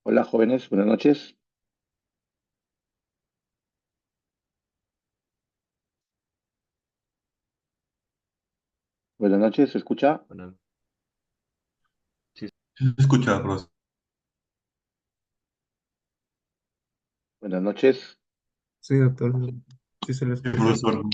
Hola jóvenes, buenas noches. Buenas noches, ¿se escucha? Bueno, sí, Sí se escucha, profesor. Buenas noches. Sí, doctor, sí se le Sí, escucha. profesor.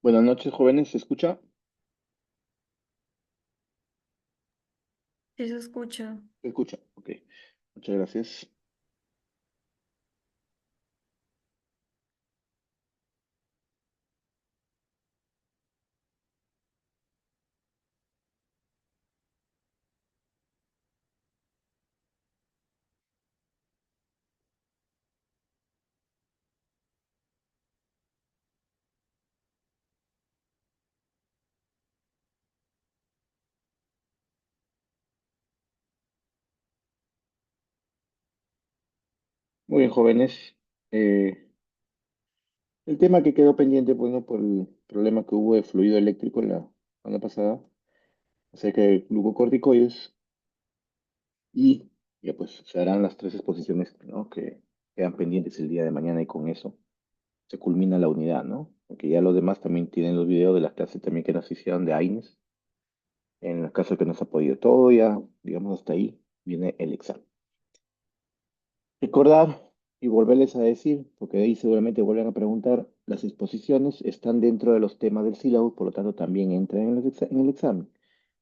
Buenas noches jóvenes, ¿se escucha? Sí se escucha. Se escucha, ok. Muchas gracias. Muy bien jóvenes. Eh, el tema que quedó pendiente, bueno, por el problema que hubo de fluido eléctrico la semana pasada, acerca de glucocorticoides, y ya pues se harán las tres exposiciones, ¿no? Que quedan pendientes el día de mañana y con eso se culmina la unidad, ¿no? Porque ya los demás también tienen los videos de las clases también que nos hicieron de AINES. En el caso que no se ha podido todo, ya, digamos, hasta ahí viene el examen. Recordar y volverles a decir, porque de ahí seguramente vuelven a preguntar, las exposiciones están dentro de los temas del sílabo, por lo tanto también entran en el examen.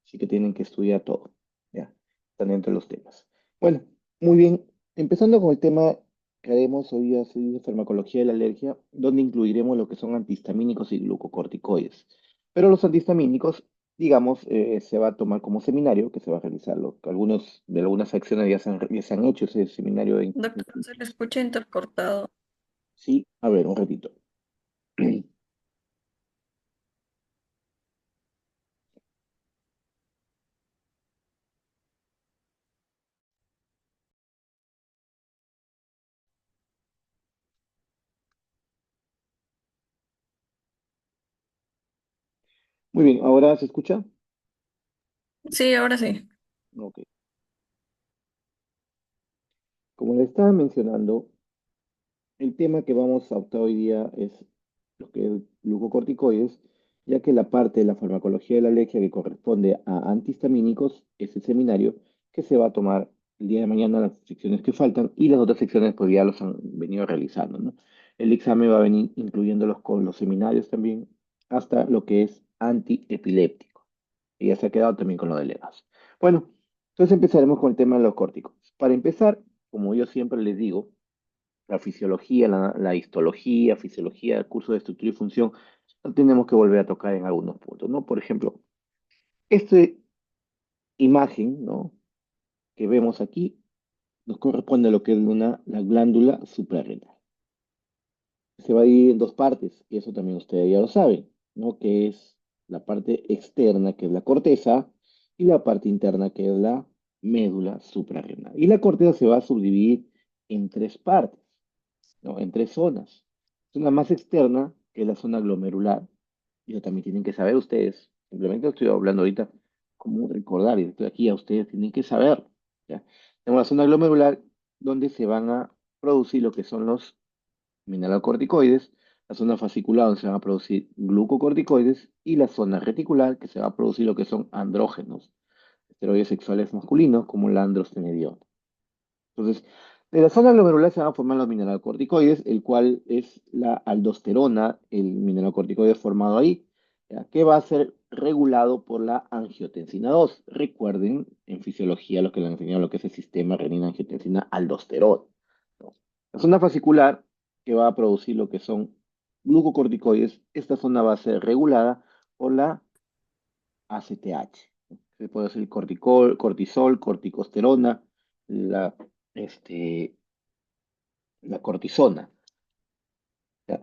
Así que tienen que estudiar todo, ¿ya? Están dentro de los temas. Bueno, muy bien. Empezando con el tema que haremos hoy día, de farmacología de la alergia, donde incluiremos lo que son antihistamínicos y glucocorticoides. Pero los antihistamínicos, digamos, se va a tomar como seminario que se va a realizarlo. Algunos de algunas secciones ya se han hecho ese seminario. Doctor, se le escucha intercortado. Sí, a ver, un ratito. Muy bien, ¿ahora se escucha? Sí, ahora sí. Ok. Como le estaba mencionando, el tema que vamos a optar hoy día es lo que es glucocorticoides, ya que la parte de la farmacología de la alergia que corresponde a antihistamínicos es el seminario que se va a tomar el día de mañana, las secciones que faltan, y las otras secciones pues ya los han venido realizando, ¿no? El examen va a venir incluyéndolos con los seminarios también, hasta lo que es antiepiléptico. Y ya se ha quedado también con lo de EVAS. Bueno, entonces empezaremos con el tema de los córticos. Para empezar, como yo siempre les digo, la fisiología, la histología, fisiología, el curso de estructura y función, lo tenemos que volver a tocar en algunos puntos, ¿no? Por ejemplo, esta imagen, ¿no? Que vemos aquí nos corresponde a lo que es la glándula suprarrenal. Se va a dividir en dos partes, y eso también ustedes ya lo saben, ¿no? Que es la parte externa, que es la corteza, y la parte interna, que es la médula suprarrenal. Y la corteza se va a subdividir en tres partes, ¿no? En tres zonas. Zona más externa, que es la zona glomerular, y eso también tienen que saber ustedes. Simplemente estoy hablando ahorita como recordar, y estoy aquí a ustedes tienen que saber, ¿ya? Tenemos la zona glomerular, donde se van a producir lo que son los mineralocorticoides, la zona fascicular donde se van a producir glucocorticoides y la zona reticular que se va a producir lo que son andrógenos. esteroides sexuales masculinos como la androstenediona. Entonces, de la zona glomerular se van a formar los mineralocorticoides, el cual es la aldosterona, el mineralocorticoide formado ahí, ¿ya? Que va a ser regulado por la angiotensina 2. Recuerden, en fisiología, lo que le han enseñado lo que es el sistema renina-angiotensina-aldosterona, ¿no? La zona fascicular, que va a producir lo que son glucocorticoides, esta zona va a ser regulada por la ACTH. Se puede hacer cortisol, corticosterona, la, este, la cortisona, ¿ya?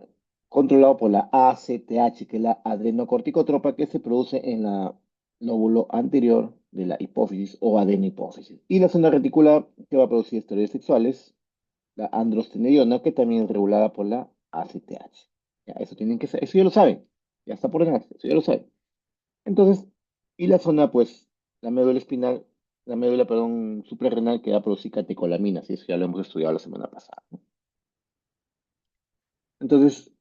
Controlado por la ACTH, que es la adrenocorticotropa que se produce en la lóbulo anterior de la hipófisis o adenohipófisis. Y la zona reticular que va a producir esteroides sexuales, la androstenediona, que también es regulada por la ACTH. Ya, eso tienen que saber, eso ya lo saben, ya está por demás, eso ya lo saben. Entonces, y la zona, pues, la médula espinal, la médula, perdón, suprarrenal que va a producir catecolaminas, y eso ya lo hemos estudiado la semana pasada, ¿no? Entonces,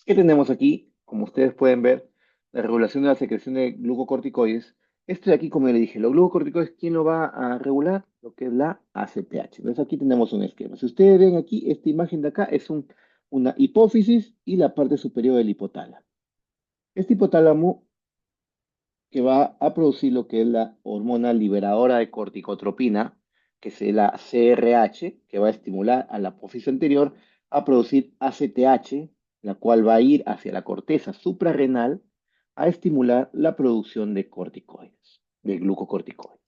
¿qué tenemos aquí? Como ustedes pueden ver, la regulación de la secreción de glucocorticoides. Esto de aquí, como le dije, los glucocorticoides, ¿quién lo va a regular? Lo que es la ACTH. Entonces, aquí tenemos un esquema. Si ustedes ven aquí, esta imagen de acá es una hipófisis y la parte superior del hipotálamo. Este hipotálamo que va a producir lo que es la hormona liberadora de corticotropina, que es la CRH, que va a estimular a la apófisis anterior a producir ACTH, la cual va a ir hacia la corteza suprarrenal a estimular la producción de corticoides, de glucocorticoides.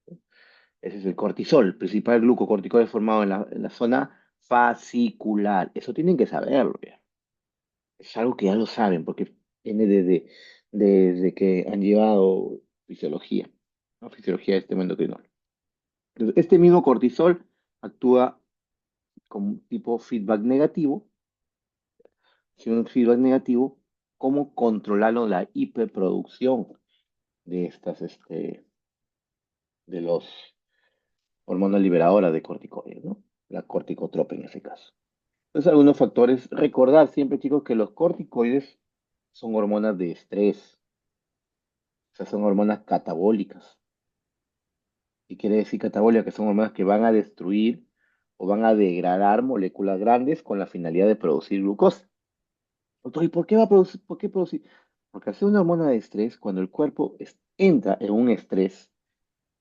Ese es el cortisol, el principal glucocorticoide formado en la zona fascicular. Eso tienen que saberlo, ya. Es algo que ya lo saben, porque viene desde que han llevado fisiología, ¿no? Fisiología de sistema endocrinal. Entonces, este mismo cortisol actúa como un tipo feedback negativo, si un feedback negativo, cómo controlarlo la hiperproducción de estas, de los hormonas liberadoras de corticoides, ¿no? La corticotropa en ese caso. Entonces, algunos factores, recordar siempre, chicos, que los corticoides son hormonas de estrés. O sea, son hormonas catabólicas. ¿Qué quiere decir catabólica? Que son hormonas que van a destruir o van a degradar moléculas grandes con la finalidad de producir glucosa. Doctor, ¿y por qué va a producir? ¿Por qué producir? Porque al ser una hormona de estrés, cuando el cuerpo entra en un estrés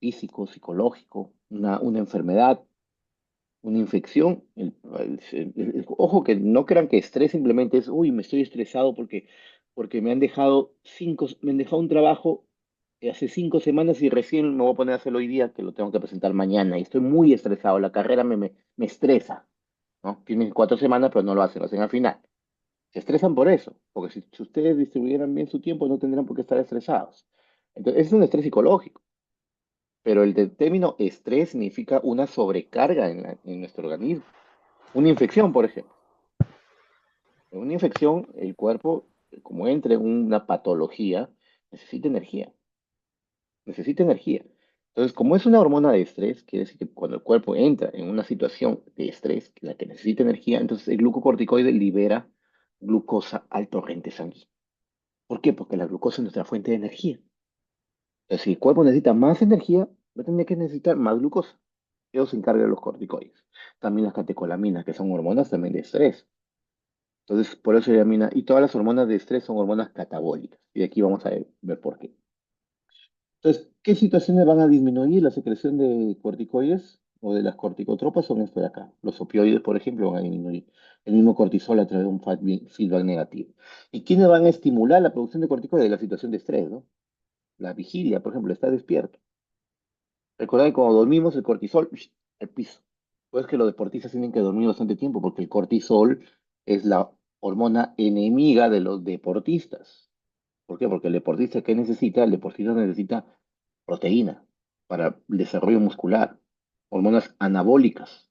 físico, psicológico, una enfermedad, una infección, ojo que no crean que estrés simplemente es, uy, me estoy estresado porque me han dejado un trabajo hace 5 semanas y recién me voy a poner a hacerlo hoy día, que lo tengo que presentar mañana, y estoy muy estresado, la carrera me estresa, ¿no? Tienen 4 semanas, pero no lo hacen al final. Se estresan por eso, porque si ustedes distribuyeran bien su tiempo, no tendrían por qué estar estresados. Entonces, es un estrés psicológico, pero término estrés significa una sobrecarga en nuestro organismo. Una infección, por ejemplo. En una infección, el cuerpo, como entra en una patología, necesita energía. Necesita energía. Entonces, como es una hormona de estrés, quiere decir que cuando el cuerpo entra en una situación de estrés, en la que necesita energía, entonces el glucocorticoide libera glucosa al torrente sanguíneo. ¿Por qué? Porque la glucosa es nuestra fuente de energía. Entonces, si el cuerpo necesita más energía, va a tener que necesitar más glucosa. Eso se encarga de los corticoides. También las catecolaminas, que son hormonas también de estrés. Entonces, por eso se denomina, y todas las hormonas de estrés son hormonas catabólicas. Y aquí vamos a ver por qué. Entonces, ¿qué situaciones van a disminuir la secreción de corticoides o de las corticotropas? Son esto de acá. Los opioides, por ejemplo, van a disminuir el mismo cortisol a través de un feedback negativo. ¿Y quiénes van a estimular la producción de corticoides? La situación de estrés, ¿no? La vigilia, por ejemplo, está despierto. Recordad que cuando dormimos, el cortisol, al piso. Pues que los deportistas tienen que dormir bastante tiempo porque el cortisol es la hormona enemiga de los deportistas. ¿Por qué? Porque el deportista, ¿qué necesita? El deportista necesita proteína para el desarrollo muscular, hormonas anabólicas.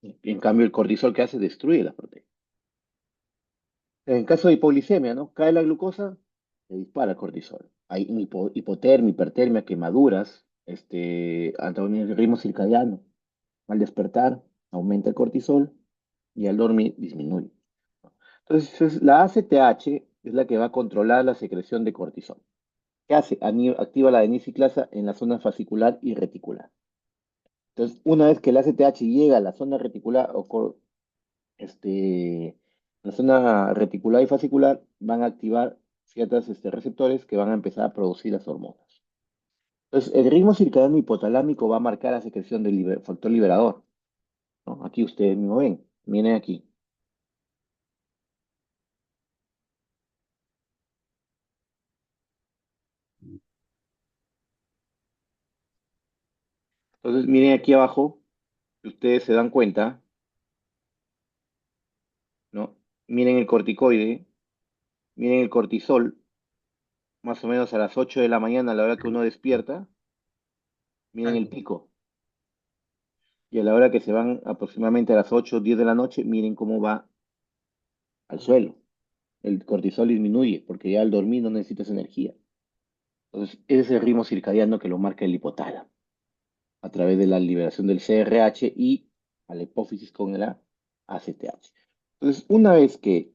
En cambio, el cortisol, ¿qué hace? Destruye las proteínas. En caso de hipoglicemia, ¿no? Cae la glucosa, se dispara el cortisol. Hay hipotermia, hipertermia, quemaduras, el ritmo circadiano. Al despertar, aumenta el cortisol y al dormir disminuye. Entonces, la ACTH es la que va a controlar la secreción de cortisol. ¿Qué hace? Activa la deniciclasa en la zona fascicular y reticular. Entonces, una vez que el ACTH llega a la zona reticular la zona reticular y fascicular, van a activar ciertos receptores que van a empezar a producir las hormonas. Entonces, el ritmo circadiano hipotalámico va a marcar la secreción del factor liberador, ¿no? Aquí ustedes mismos ven, miren aquí. Entonces, miren aquí abajo, si ustedes se dan cuenta, ¿no? Miren el corticoide, miren el cortisol, más o menos a las 8 de la mañana, a la hora que uno despierta, miren el pico. Y a la hora que se van aproximadamente a las 8 o 10 de la noche, miren cómo va al suelo. El cortisol disminuye porque ya al dormir no necesitas energía. Entonces, ese es el ritmo circadiano que lo marca el hipotálamo a través de la liberación del CRH y a la hipófisis con la ACTH. Entonces, una vez que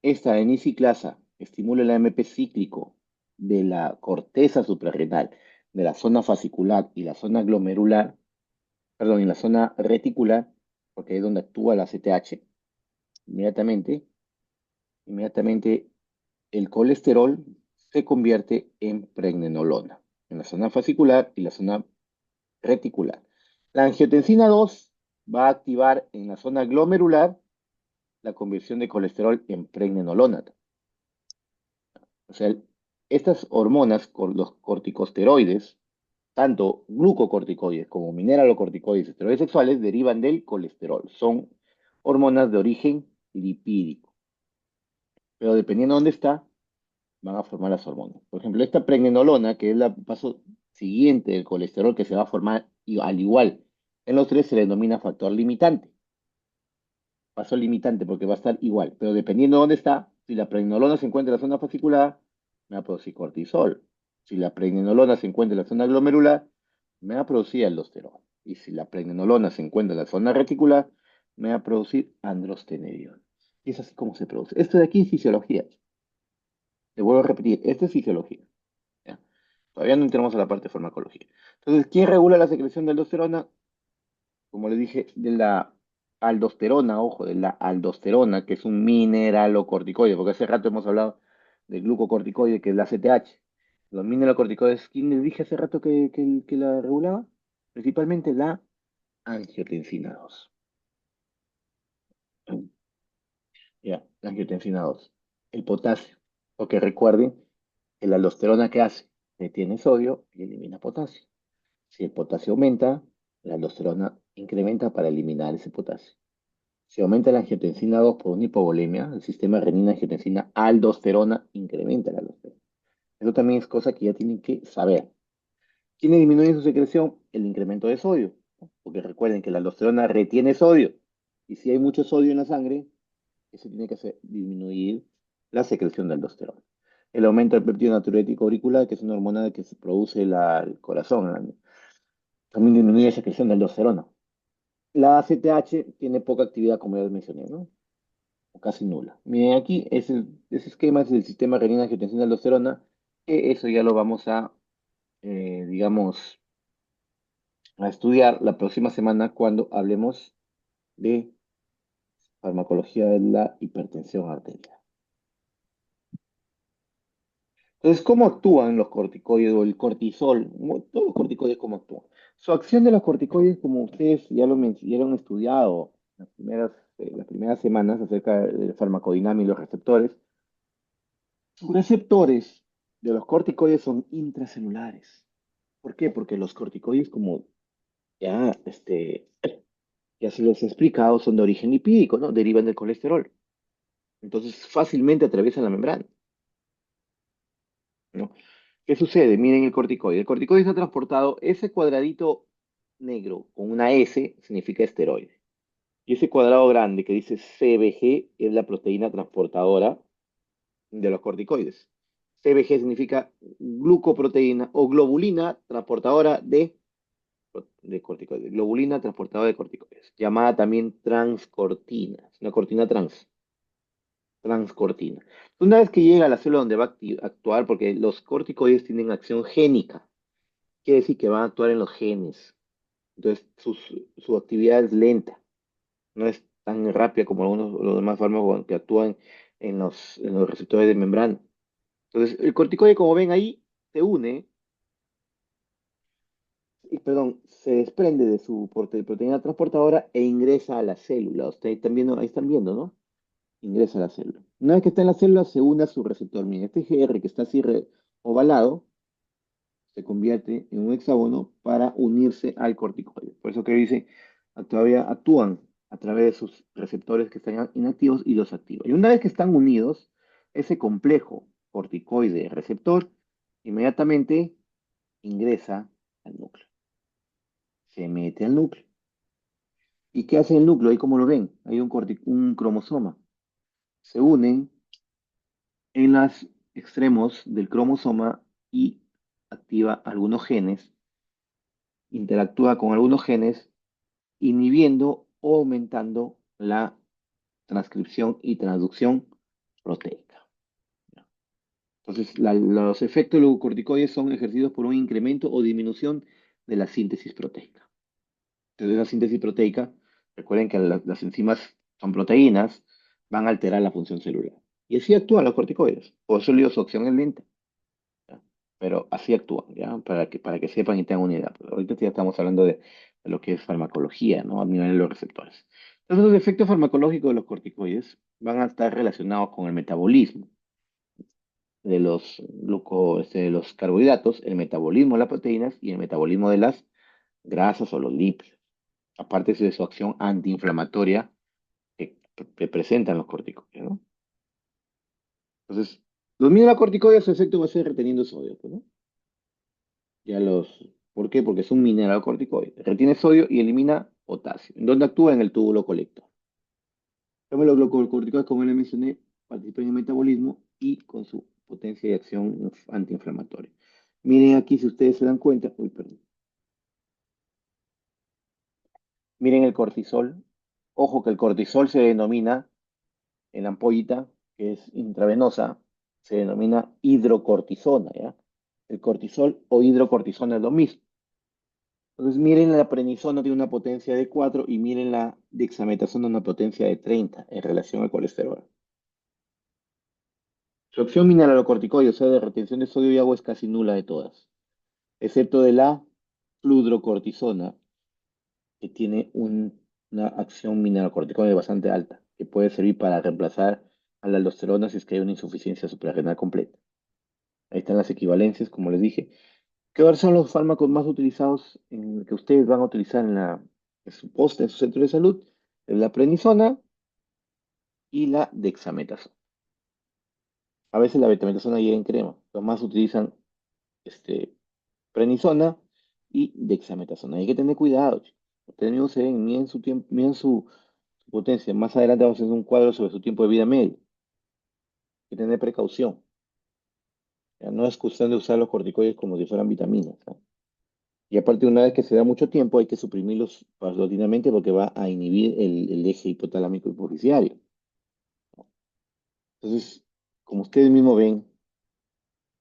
esta eniciclasa estimula el AMP cíclico de la corteza suprarrenal, de la zona fascicular y la zona glomerular, perdón, y la zona reticular, porque es donde actúa la ACTH, inmediatamente, inmediatamente el colesterol se convierte en pregnenolona en la zona fascicular y la zona reticular. La angiotensina 2 va a activar en la zona glomerular la conversión de colesterol en pregnenolona. O sea, estas hormonas, los corticosteroides, tanto glucocorticoides como mineralocorticoides, esteroides sexuales, derivan del colesterol. Son hormonas de origen lipídico. Pero dependiendo de dónde está, van a formar las hormonas. Por ejemplo, esta pregnenolona, que es el paso siguiente del colesterol que se va a formar al igual en los tres, se le denomina factor limitante. Paso limitante porque va a estar igual, pero dependiendo de dónde está, si la pregnenolona se encuentra en la zona fascicular, me va a producir cortisol. Si la pregnenolona se encuentra en la zona glomerular, me va a producir aldosterona. Y si la pregnenolona se encuentra en la zona reticular, me va a producir androstenediona. Y es así como se produce. Esto de aquí es fisiología. Te vuelvo a repetir, esto es fisiología. ¿Ya? Todavía no entramos a la parte de farmacología. Entonces, ¿quién regula la secreción de aldosterona? Como le dije, de la aldosterona, ojo, de la aldosterona, que es un mineralocorticoide, porque hace rato hemos hablado del glucocorticoide, que es la CTH. Los mineralocorticoides, ¿quién les dije hace rato que la regulaba? Principalmente la angiotensina 2. Ya, la angiotensina 2. El potasio, porque recuerden que la aldosterona que hace, retiene sodio y elimina potasio. Si el potasio aumenta, la aldosterona incrementa para eliminar ese potasio. Si aumenta la angiotensina 2 por una hipovolemia, el sistema renina-angiotensina-aldosterona incrementa la aldosterona. Eso también es cosa que ya tienen que saber. ¿Quién disminuye su secreción? El incremento de sodio, ¿no? Porque recuerden que la aldosterona retiene sodio. Y si hay mucho sodio en la sangre, eso tiene que hacer disminuir la secreción de aldosterona. El aumento del péptido natriurético auricular, que es una hormona que se produce el corazón, también disminuye la secreción de aldosterona. La ACTH tiene poca actividad, como ya mencioné, ¿no? O casi nula. Miren, aquí ese esquema es el sistema renina-angiotensina-aldosterona, que eso ya lo vamos a, digamos, a estudiar la próxima semana cuando hablemos de farmacología de la hipertensión arterial. Entonces, ¿cómo actúan los corticoides o el cortisol? Todos los corticoides, ¿cómo actúan? Su acción de los corticoides, como ustedes ya lo han estudiado las primeras semanas acerca de la farmacodinámica y los receptores, sus receptores de los corticoides son intracelulares. ¿Por qué? Porque los corticoides, como ya, ya se les he explicado, son de origen lipídico, ¿no? Derivan del colesterol. Entonces, fácilmente atraviesan la membrana, ¿no? ¿Qué sucede? Miren el corticoide. El corticoide está transportado, ese cuadradito negro con una S significa esteroide. Y ese cuadrado grande que dice CBG es la proteína transportadora de los corticoides. CBG significa glucoproteína o globulina transportadora de corticoides. Globulina transportadora de corticoides. Llamada también transcortina. Es una cortina trans. transcortina. Una vez que llega a la célula donde va a actuar, porque los corticoides tienen acción génica, quiere decir que van a actuar en los genes. Entonces, su actividad es lenta, no es tan rápida como algunos los demás fármacos que actúan en los receptores de membrana. Entonces, el corticoide, como ven ahí, se une, perdón, se desprende de su proteína transportadora e ingresa a la célula. Ustedes están viendo, ahí están viendo, ¿no? Ingresa a la célula. Una vez que está en la célula, se une a su receptor. Miren, este GR que está así ovalado, se convierte en un hexágono para unirse al corticoide. Por eso que dice, todavía actúan a través de sus receptores que están inactivos y los activan. Y una vez que están unidos, ese complejo corticoide receptor inmediatamente ingresa al núcleo. Se mete al núcleo. ¿Y qué hace el núcleo? Ahí como lo ven, hay un cromosoma. Se unen en los extremos del cromosoma y activa algunos genes, interactúa con algunos genes, inhibiendo o aumentando la transcripción y transducción proteica. Entonces, los efectos glucocorticoides son ejercidos por un incremento o disminución de la síntesis proteica. Entonces, la síntesis proteica, recuerden que las enzimas son proteínas, van a alterar la función celular. Y así actúan los corticoides. Por eso su acción es lenta. ¿Ya? Pero así actúan, ¿ya? Para que sepan y tengan una idea. Pero ahorita ya estamos hablando de lo que es farmacología, ¿no? A nivel de los receptores. Entonces, los efectos farmacológicos de los corticoides van a estar relacionados con el metabolismo de de los carbohidratos, el metabolismo de las proteínas y el metabolismo de las grasas o los lípidos. Aparte de su acción antiinflamatoria que presentan los corticoides, ¿no? Entonces, los mineralocorticoides, su efecto va a ser reteniendo sodio, pues, ¿no? Ya ¿por qué? Porque es un mineralocorticoide. Retiene sodio y elimina potasio. ¿En dónde actúa? En el túbulo colector. Los glucocorticoides, como les mencioné, participan en el metabolismo y con su potencia y acción antiinflamatoria. Miren aquí, si ustedes se dan cuenta, uy, perdón. Miren el cortisol. Ojo que el cortisol se denomina en la ampollita, que es intravenosa, se denomina hidrocortisona, ¿ya? El cortisol o hidrocortisona es lo mismo. Entonces, miren la prednisona tiene una potencia de 4 y miren la dexametasona una potencia de 30 en relación al colesterol. Su acción mineralocorticoide, o sea, de retención de sodio y agua, es casi nula de todas, excepto de la fludrocortisona, que tiene una acción mineralocorticoide bastante alta, que puede servir para reemplazar a la aldosterona si es que hay una insuficiencia suprarrenal completa. Ahí están las equivalencias, como les dije. ¿Qué son los fármacos más utilizados que ustedes van a utilizar en su poste, en su centro de salud? Es la prednisona y la dexametasona. A veces la betametasona llega en crema. Los más utilizan este, prednisona y dexametasona. Hay que tener cuidado, chicos. Ustedes mismos se ven, miren su tiempo, miren su potencia. Más adelante vamos a hacer un cuadro sobre su tiempo de vida medio. Hay que tener precaución. Ya, no es cuestión de usar los corticoides como si fueran vitaminas, ¿no? Y aparte, una vez que se da mucho tiempo, hay que suprimirlos paulatinamente porque va a inhibir el eje hipotalámico hipofisiario. Entonces, como ustedes mismos ven,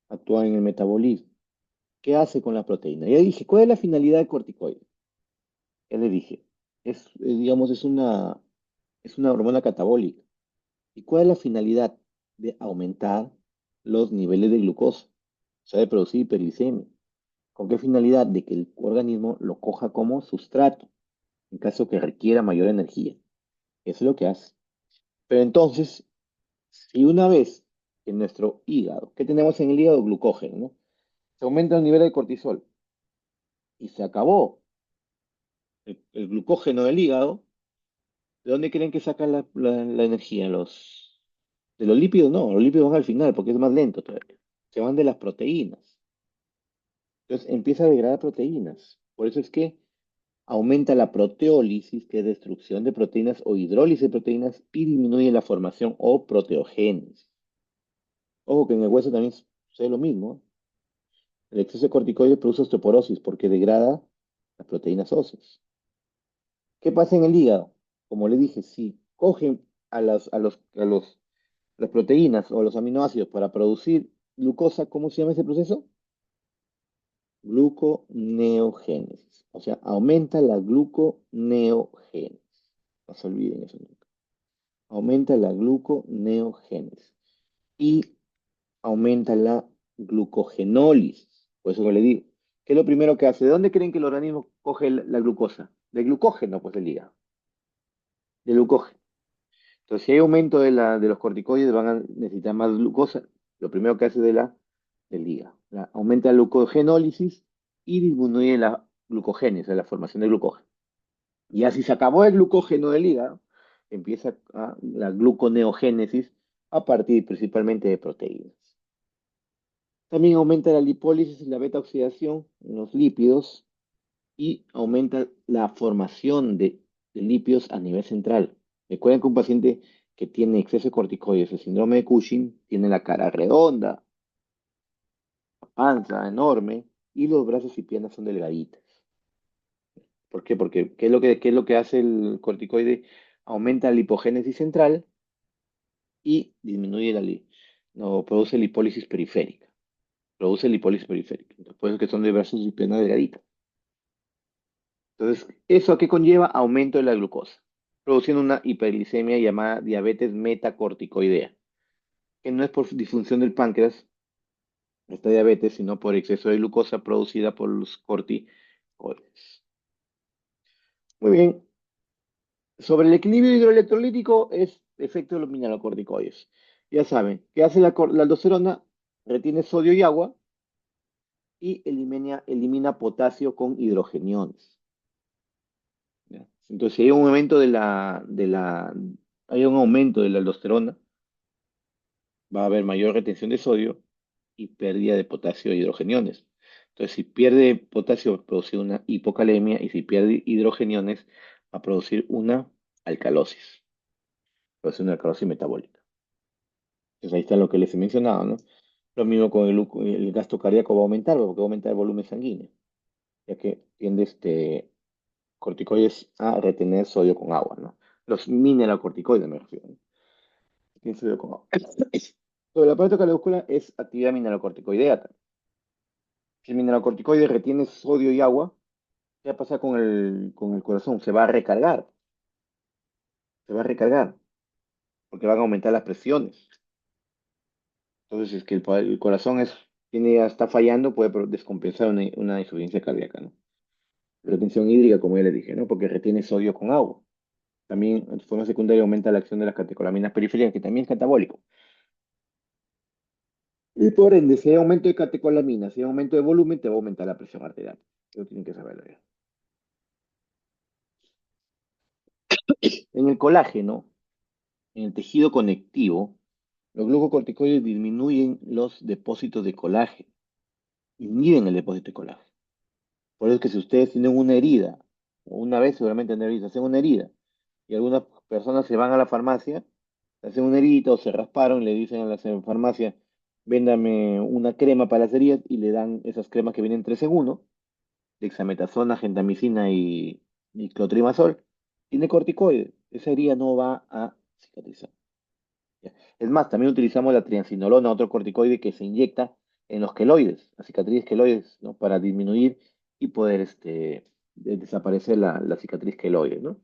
actúa en el metabolismo. ¿Qué hace con la proteína? Ya dije, ¿cuál es la finalidad del corticoide? Ya le dije, digamos, es una hormona catabólica. ¿Y cuál es la finalidad? De aumentar los niveles de glucosa, o sea, de producir hiperglicemia. ¿Con qué finalidad? De que el organismo lo coja como sustrato, en caso que requiera mayor energía. Eso es lo que hace. Pero entonces, si una vez en nuestro hígado, ¿qué tenemos en el hígado? Glucógeno, ¿no? Se aumenta el nivel de cortisol y se acabó el glucógeno del hígado. ¿De dónde creen que sacan la energía? ¿De los lípidos? No, los lípidos van al final porque es más lento todavía. Se van de las proteínas. Entonces empieza a degradar proteínas. Por eso es que aumenta la proteólisis, que es destrucción de proteínas o hidrólisis de proteínas, y disminuye la formación o proteogénesis. Ojo que en el hueso también sucede lo mismo. El exceso de corticoides produce osteoporosis porque degrada las proteínas óseas. ¿Qué pasa en el hígado? Como le dije, si cogen a los las proteínas o los aminoácidos para producir glucosa, ¿cómo se llama ese proceso? Gluconeogénesis. O sea, aumenta la gluconeogénesis. No se olviden eso nunca. Aumenta la gluconeogénesis. Y aumenta la glucogenólisis. Por eso que le digo. ¿Qué es lo primero que hace? ¿De dónde creen que el organismo coge la glucosa? De glucógeno, pues el hígado. De glucógeno. Entonces, si hay aumento de los corticoides, van a necesitar más glucosa. Lo primero que hace del hígado. Aumenta la glucogenólisis y disminuye la glucogénesis, la formación de glucógeno. Y así se acabó el glucógeno del hígado, empieza la gluconeogénesis a partir principalmente de proteínas. También aumenta la lipólisis y la beta oxidación en los lípidos y aumenta la formación de lípidos a nivel central. Recuerden que un paciente que tiene exceso de corticoides, el síndrome de Cushing, tiene la cara redonda, la panza enorme y los brazos y piernas son delgaditas. ¿Por qué? Porque qué es lo que hace el corticoide? Aumenta la lipogénesis central y disminuye no, produce lipólisis periférica. Produce lipólisis periférica. Entonces, por eso que son de brazos y piernas delgaditas. Entonces, ¿eso a qué conlleva? Aumento de la glucosa, produciendo una hiperglicemia llamada diabetes metacorticoidea, que no es por disfunción del páncreas, esta diabetes, sino por exceso de glucosa producida por los corticoides. Muy bien, sobre el equilibrio hidroelectrolítico es efecto de los mineralocorticoides. Ya saben, ¿qué hace la aldosterona? Retiene sodio y agua y elimina potasio con hidrogeniones. ¿Ya? Entonces, si hay un aumento hay un aumento de la aldosterona, va a haber mayor retención de sodio y pérdida de potasio e hidrogeniones. Entonces, si pierde potasio, va a producir una hipocalemia y si pierde hidrogeniones, va a producir una alcalosis, producir una alcalosis metabólica. Entonces, ahí está lo que les he mencionado, ¿no? Lo mismo con el gasto cardíaco va a aumentar, porque va a aumentar el volumen sanguíneo, ya que tiende corticoides a retener sodio con agua, ¿no? Los mineralocorticoides me refiero, ¿no? Tienen sodio con agua. Sobre el aparato cardiovascular es actividad mineralocorticoidea. Si el mineralocorticoide retiene sodio y agua, ¿qué va a pasar con el corazón? Se va a recargar, porque van a aumentar las presiones. Entonces, si es que el corazón está fallando, puede descompensar una insuficiencia cardíaca, ¿no? Retención hídrica, como ya les dije, ¿no? Porque retiene sodio con agua. También, en forma secundaria, aumenta la acción de las catecolaminas periféricas, que también es catabólico. Y por ende, si hay aumento de catecolaminas, si hay aumento de volumen, te va a aumentar la presión arterial. Eso tienen que saberlo ya. En el colágeno, en el tejido conectivo, los glucocorticoides disminuyen los depósitos de colágeno, inhiben el depósito de colágeno. Por eso es que si ustedes tienen una herida, o una vez seguramente han visto, hacen una herida, y algunas personas se van a la farmacia, se hacen una herida o se rasparon, y le dicen a la farmacia, véndame una crema para las heridas, y le dan esas cremas que vienen 3 en 1, dexametasona, gentamicina y clotrimazol, tiene corticoides. Esa herida no va a cicatrizar. ¿Ya? Es más, también utilizamos la triancinolona, otro corticoide que se inyecta en los queloides, las cicatrices queloides, ¿no? Para disminuir y poder desaparecer la cicatriz queloide, ¿no?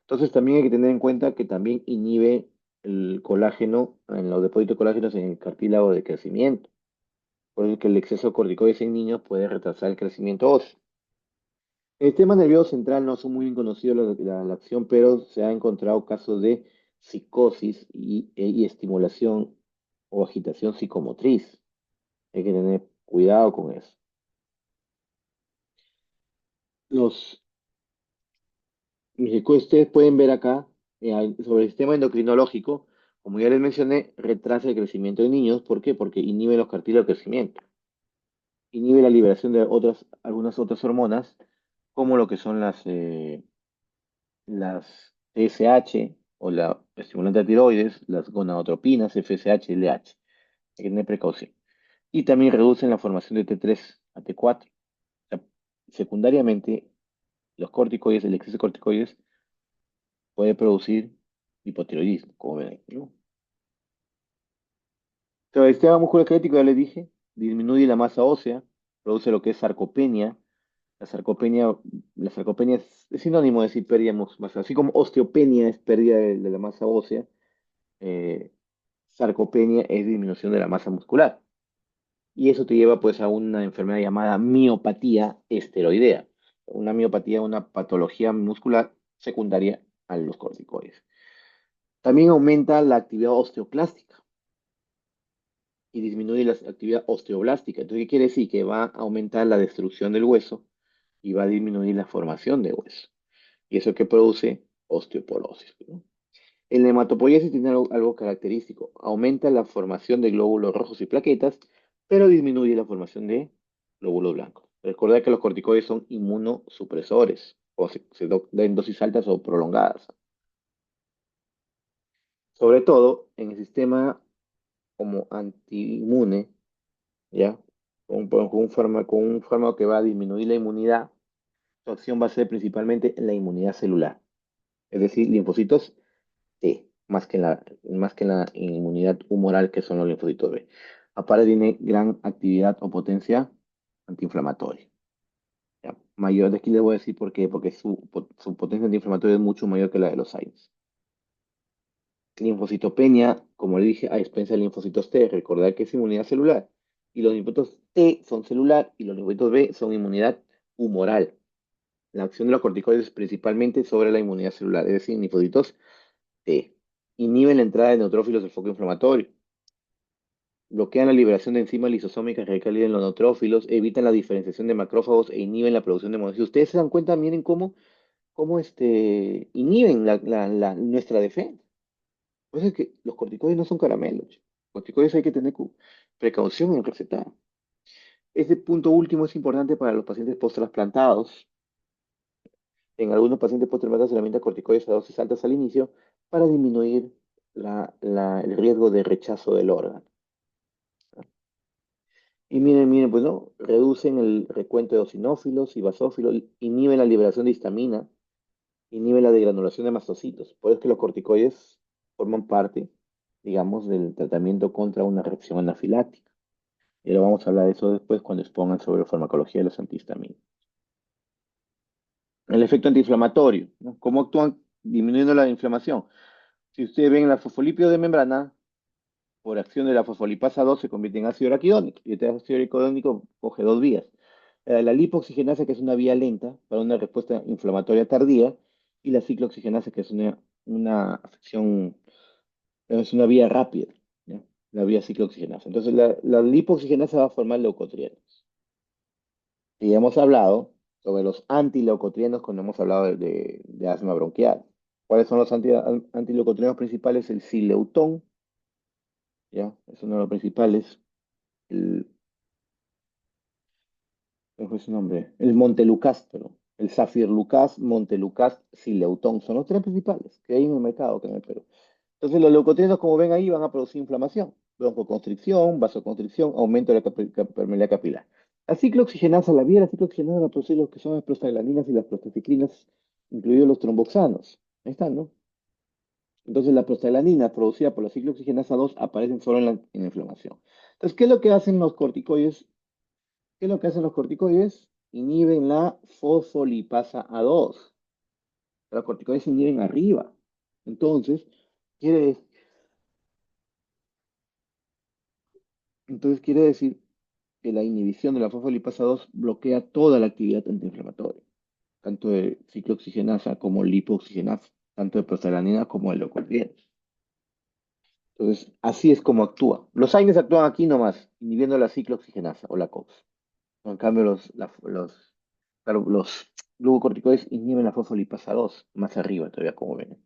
Entonces también hay que tener en cuenta que también inhibe el colágeno, en los depósitos de colágenos en el cartílago de crecimiento. Por eso es que el exceso de corticoides en niños puede retrasar el crecimiento óseo. En el sistema nervioso central no son muy bien conocidos la acción, pero se han encontrado casos de psicosis y estimulación o agitación psicomotriz. Hay que tener cuidado con eso. Los que ustedes pueden ver acá sobre el sistema endocrinológico, como ya les mencioné, retrasa el crecimiento de niños. ¿Por qué? Porque inhibe los cartílagos de crecimiento. Inhibe la liberación de algunas otras hormonas, como lo que son las TSH o la estimulante de tiroides, las gonadotropinas, FSH y LH. Hay que tener precaución. Y también reducen la formación de T3 a T4. O sea, secundariamente, los corticoides, el exceso de corticoides, puede producir hipotiroidismo, como ven aquí, ¿no? Pero el sistema musculoesquelético, ya le dije, disminuye la masa ósea, produce lo que es sarcopenia. La sarcopenia, la sarcopenia es sinónimo de decir pérdida masa, así como osteopenia es pérdida de la masa ósea, eh, sarcopenia es disminución de la masa muscular. Y eso te lleva pues a una enfermedad llamada miopatía esteroidea. Una miopatía, una patología muscular secundaria a los corticoides. También aumenta la actividad osteoclástica y disminuye la actividad osteoblástica. Entonces, ¿qué quiere decir? Que va a aumentar la destrucción del hueso y va a disminuir la formación de hueso. Y eso que produce osteoporosis, ¿no? El hematopoiesis tiene algo característico. Aumenta la formación de glóbulos rojos y plaquetas, pero disminuye la formación de glóbulos blancos. Recuerda que los corticoides son inmunosupresores, o den dosis altas o prolongadas. Sobre todo en el sistema como antiinmune, ¿ya? Con un fármaco que va a disminuir la inmunidad, su acción va a ser principalmente en la inmunidad celular, es decir, linfocitos T, más que en la inmunidad humoral que son los linfocitos B. Aparte tiene gran actividad o potencia antiinflamatoria. ¿Ya? Mayor, de aquí les voy a decir por qué, porque su potencia antiinflamatoria es mucho mayor que la de los AINES. Linfocitopenia, como le dije, a expensa de linfocitos T, recordar que es inmunidad celular. Y los linfocitos T son celular y los linfocitos B son inmunidad humoral. La acción de los corticoides es principalmente sobre la inmunidad celular, es decir, linfocitos T. Inhiben la entrada de neutrófilos del foco inflamatorio. Bloquean la liberación de enzimas lisosómicas radicales en los neutrófilos, evitan la diferenciación de macrófagos e inhiben la producción de monocitos. Ustedes se dan cuenta, miren cómo inhiben nuestra defensa. Por eso es que los corticoides no son caramelos. Los corticoides hay que tener precaución en recetar. Este punto último es importante para los pacientes post-trasplantados. En algunos pacientes post-trasplantados se le aumenta corticoides a dosis altas al inicio para disminuir el riesgo de rechazo del órgano. Y miren, pues no, reducen el recuento de eosinófilos y basófilos, inhiben la liberación de histamina, inhiben la degranulación de mastocitos. Por eso es que los corticoides forman parte, digamos, del tratamiento contra una reacción anafiláctica. Y lo vamos a hablar de eso después cuando expongan sobre la farmacología de los antihistamínicos. El efecto antiinflamatorio, ¿no? ¿Cómo actúan disminuyendo la inflamación? Si ustedes ven la fosfolípido de membrana, por acción de la fosfolipasa 2 se convierte en ácido araquidónico. Y este ácido araquidónico coge dos vías. La lipoxigenasa, que es una vía lenta para una respuesta inflamatoria tardía, y la ciclooxigenasa, que es una afección, es una vía rápida, ¿ya? La vía ciclooxigenasa. Entonces, la lipoxigenasa va a formar leucotrienos. Y hemos hablado sobre los antileucotrienos cuando hemos hablado de asma bronquial. ¿Cuáles son los antileucotrienos principales? El sileutón, ¿ya? Es uno de los principales. El, ¿Cuál fue su nombre? El Montelukast, perdón. El Zafirlukast, Montelukast, Sileutón. Son los tres principales que hay en el mercado, que en el Perú. Entonces, los leucotrienos, como ven ahí, van a producir inflamación, broncoconstricción, vasoconstricción, aumento de la permeabilidad capilar. La ciclooxigenasa, la vía de la ciclooxigenasa va a producir los que son las prostaglandinas y las prostaciclinas, incluidos los tromboxanos. Ahí están, ¿no? Entonces, la prostaglandina producida por la ciclooxigenasa 2 aparecen solo en la inflamación. Entonces, ¿qué es lo que hacen los corticoides? ¿Qué es lo que hacen los corticoides? Inhiben la fosfolipasa A2. Los corticoides se inhiben arriba. Entonces, quiere, quiere decir que la inhibición de la fosfolipasa 2 bloquea toda la actividad antiinflamatoria, tanto de ciclooxigenasa como lipooxigenasa, tanto de prostaglandina como de leucotrienos. Entonces, así es como actúa. Los AINES actúan aquí nomás, inhibiendo la ciclooxigenasa o la COX. En cambio, claro, los glucocorticoides inhiben la fosfolipasa 2, más arriba todavía, como ven.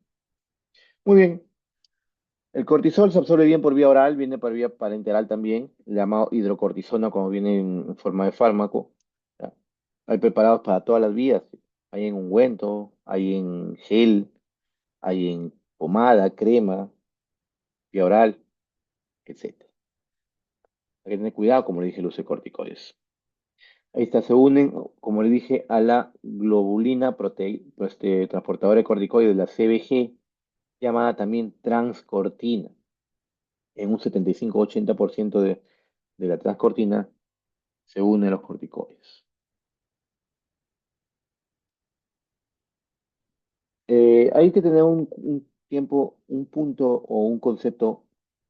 Muy bien. El cortisol se absorbe bien por vía oral, viene por vía parenteral también, llamado hidrocortisona, como viene en forma de fármaco. ¿Ya? Hay preparados para todas las vías. Hay en ungüento, hay en gel, hay en pomada, crema, vía oral, etc. Hay que tener cuidado, como le dije, los corticoides. Ahí está, se unen, como le dije, a la globulina transportadora de corticoides, la CBG, llamada también transcortina. en un 75-80% de la transcortina se unen los corticoides. Hay que tener un tiempo, un punto o un concepto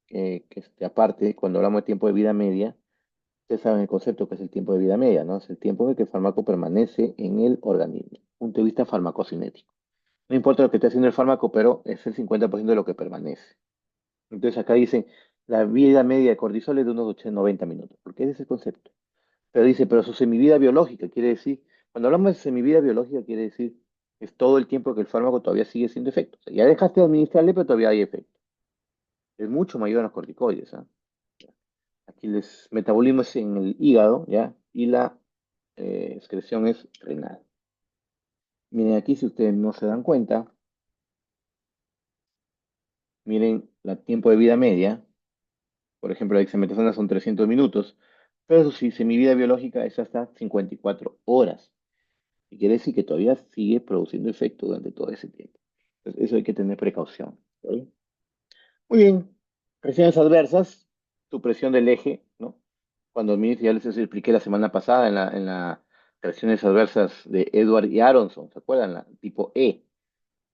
que esté aparte cuando hablamos de tiempo de vida media. Ustedes saben el concepto que es el tiempo de vida media, ¿no? Es el tiempo en el que el fármaco permanece en el organismo, punto de vista farmacocinético. No importa lo que esté haciendo el fármaco, pero es el 50% de lo que permanece. Entonces acá dicen, la vida media de cortisol es de unos 80, 90 minutos, porque ese es el concepto. Pero dice, pero su semivida biológica quiere decir, cuando hablamos de semivida biológica quiere decir, es todo el tiempo que el fármaco todavía sigue siendo efecto. O sea, ya dejaste de administrarle, pero todavía hay efecto. Es mucho mayor en los corticoides, ¿ah? Aquí el metabolismo es en el hígado, ¿ya? Y la excreción es renal. Miren aquí, si ustedes no se dan cuenta, miren el tiempo de vida media. Por ejemplo, la dexametasona son 300 minutos, pero eso sí, semivida biológica es hasta 54 horas. Y quiere decir que todavía sigue produciendo efecto durante todo ese tiempo. Entonces, eso hay que tener precaución. ¿Sí? Muy bien. Reacciones adversas, supresión del eje, ¿no? Cuando ya les expliqué la semana pasada en la reacciones adversas de Edward y Aronson, ¿se acuerdan? La tipo E,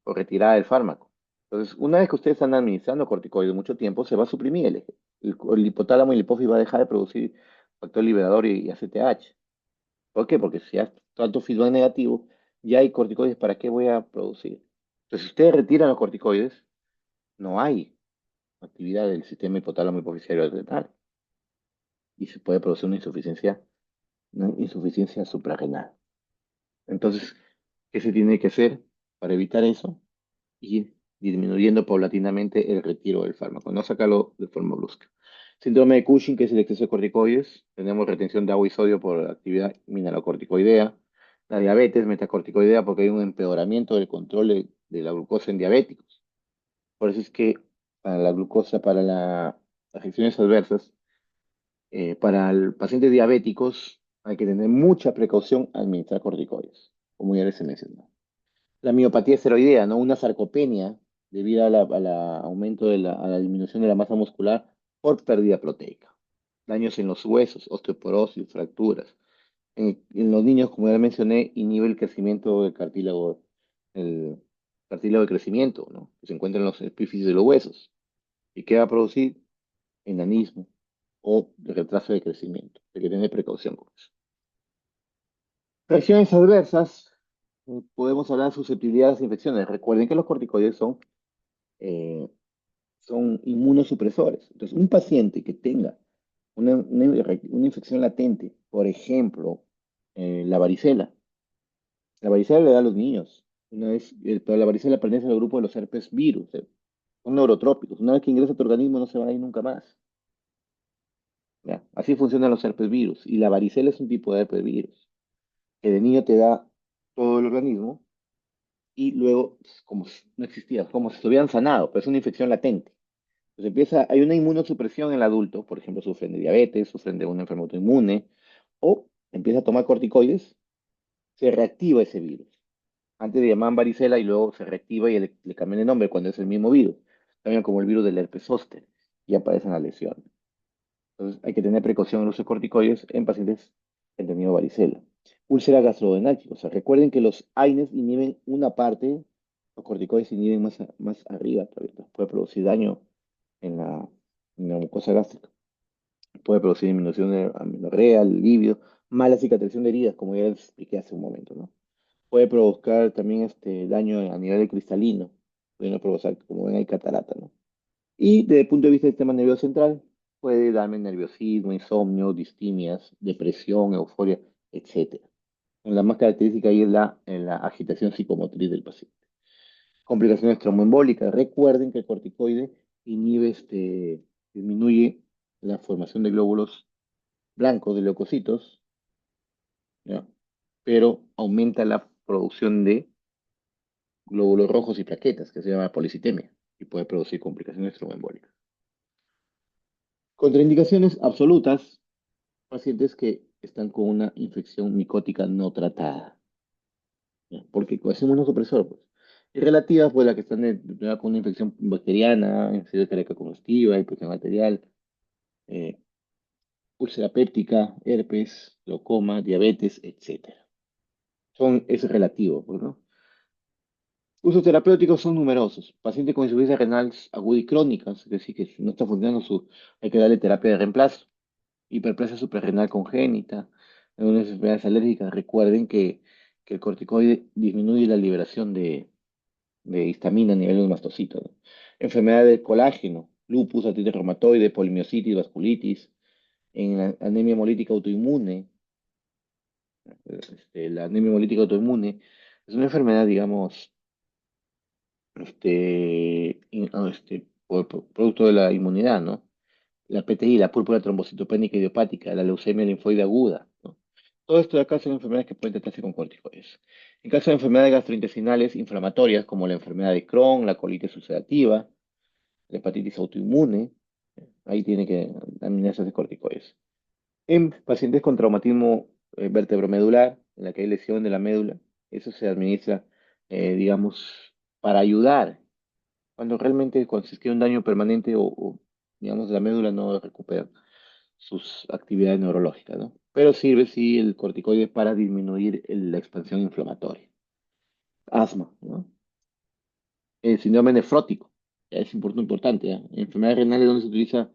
o retirada del fármaco. Entonces, una vez que ustedes están administrando corticoides mucho tiempo, se va a suprimir el eje. El hipotálamo y la hipófisis va a dejar de producir factor liberador y ACTH. ¿Por qué? Porque si hay tanto feedback negativo, ya hay corticoides, ¿para qué voy a producir? Entonces, si ustedes retiran los corticoides, no hay actividad del sistema hipotálamo hipofisiario adrenal y se puede producir una insuficiencia suprarrenal. Entonces, ¿qué se tiene que hacer para evitar eso? Ir disminuyendo paulatinamente el retiro del fármaco, no sacarlo de forma brusca. Síndrome de Cushing, que es el exceso de corticoides. Tenemos retención de agua y sodio por actividad mineralocorticoidea. La diabetes metacorticoidea porque hay un empeoramiento del control de la glucosa en diabéticos. Por eso es que para la glucosa, para las reacciones adversas, para el pacientes diabéticos hay que tener mucha precaución al administrar corticoides, como ya les he mencionado. La miopatía esteroidea, ¿no? Una sarcopenia debido a la aumento a la disminución de la masa muscular por pérdida proteica. Daños en los huesos, osteoporosis, fracturas. En los niños, como ya mencioné, inhibe el crecimiento del el cartílago de crecimiento, ¿no? Que se encuentra en los epífisis de los huesos. ¿Y qué va a producir? Enanismo o retraso de crecimiento. Hay que tener precaución con eso. Reacciones adversas, podemos hablar de susceptibilidad a las infecciones. Recuerden que los corticoides eh, son inmunosupresores. Entonces, un paciente que tenga una infección latente, por ejemplo, la varicela le da a los niños. Pero la varicela pertenece al grupo de los herpes virus, son neurotrópicos. Una vez que ingresa a tu organismo no se va a ir nunca más. ¿Ya? Así funcionan los herpes virus. Y la varicela es un tipo de herpes virus, que de niño te da todo el organismo y luego, pues, como si no existía, como si estuvieran sanado, pero es una infección latente. Entonces hay una inmunosupresión en el adulto, por ejemplo, sufren de diabetes, sufren de una enfermedad autoinmune, o empieza a tomar corticoides, se reactiva ese virus. Antes de llamaban varicela y luego se reactiva y le cambian de nombre cuando es el mismo virus. También como el virus del herpes zóster, y aparecen las lesiones. Entonces hay que tener precaución en el uso de corticoides en pacientes que han tenido varicela. Úlcera gastrodenal, o sea, recuerden que los AINES inhiben una parte, los corticoides inhiben más arriba, todavía. Entonces puede producir daño en la mucosa gástrica. Puede producir disminución de amenorrea, líbido, mala cicatrización de heridas, como ya les expliqué hace un momento, ¿no? Puede provocar también daño a nivel de cristalino, puede provocar, como ven, hay catarata, ¿no? Y desde el punto de vista del sistema nervioso central, puede darme nerviosismo, insomnio, distimias, depresión, euforia, etcétera. La más característica ahí es la agitación psicomotriz del paciente. Complicaciones tromboembólicas. Recuerden que el corticoide disminuye la formación de glóbulos blancos, de leucocitos, ¿ya? Pero aumenta la producción de glóbulos rojos y plaquetas, que se llama policitemia, y puede producir complicaciones tromboembólicas. Contraindicaciones absolutas, pacientes que están con una infección micótica no tratada, ¿ya? Porque es inmunosupresor, pues. Y relativas, pues las que están con una infección bacteriana, enfermedad cardíaca congestiva, hipertensión arterial, eh, úlcera péptica, herpes, glaucoma, diabetes, etcétera. Es relativo, pues, ¿no? Usos terapéuticos son numerosos. Pacientes con insuficiencia renal aguda y crónica, es decir, que si no está funcionando hay que darle terapia de reemplazo. Hiperplasia suprarrenal congénita, en unas enfermedades alérgicas. Recuerden que el corticoide disminuye la liberación de histamina a nivel de los mastocitos, ¿no? Enfermedad del colágeno, lupus, artritis reumatoide, polimiositis, vasculitis, en la anemia hemolítica autoinmune. La anemia hemolítica autoinmune es una enfermedad, digamos, producto de la inmunidad, ¿no? La PTI, la púrpura trombocitopénica idiopática, la leucemia linfoide aguda, ¿no? Todo esto de acá son enfermedades que pueden tratarse con corticoides. En caso de enfermedades gastrointestinales inflamatorias, como la enfermedad de Crohn, la colitis ulcerativa, la hepatitis autoinmune, ahí tiene que administrarse de corticoides. En pacientes con traumatismo vertebromedular, en la que hay lesión de la médula, eso se administra, digamos, para ayudar cuando realmente cuando se tiene un daño permanente digamos, la médula no recupera sus actividades neurológicas, ¿no? Pero sirve, sí, el corticoide para disminuir la expansión inflamatoria. Asma, ¿no? El síndrome nefrótico, es importante, ¿ya? En enfermedades renales donde se utiliza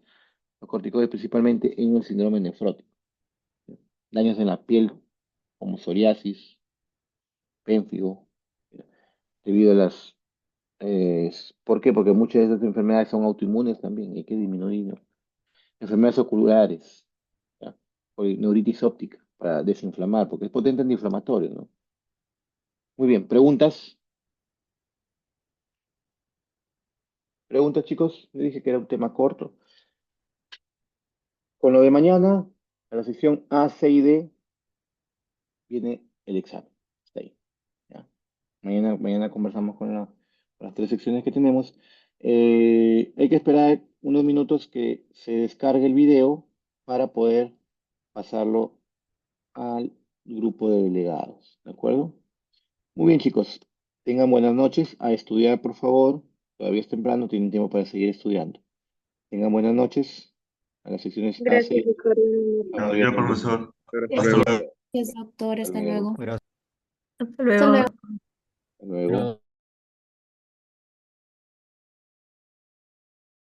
los corticoides principalmente en el síndrome nefrótico. Daños en la piel, como psoriasis, pénfigo, debido a las... ¿Por qué? Porque muchas de estas enfermedades son autoinmunes también, y hay que disminuir, ¿no? Enfermedades oculares, ¿ya? O neuritis óptica, para desinflamar, porque es potente antiinflamatorio, ¿no? Muy bien, preguntas. Preguntas, chicos. Le dije que era un tema corto. Con lo de mañana, a la sección A, C y D, viene el examen. Está ahí, ¿ya? Mañana conversamos con las tres secciones que tenemos. Hay que esperar unos minutos que se descargue el video para poder pasarlo al grupo de delegados. ¿De acuerdo? Muy bien, chicos. Tengan buenas noches. A estudiar, por favor. Todavía es temprano, tienen tiempo para seguir estudiando. Tengan buenas noches. A las secciones A, C. Gracias, doctor. Ya, profesor. Hasta Hasta luego. luego. Gracias, doctor. Hasta Hasta luego. luego. Hasta Hasta luego. luego. Hasta luego.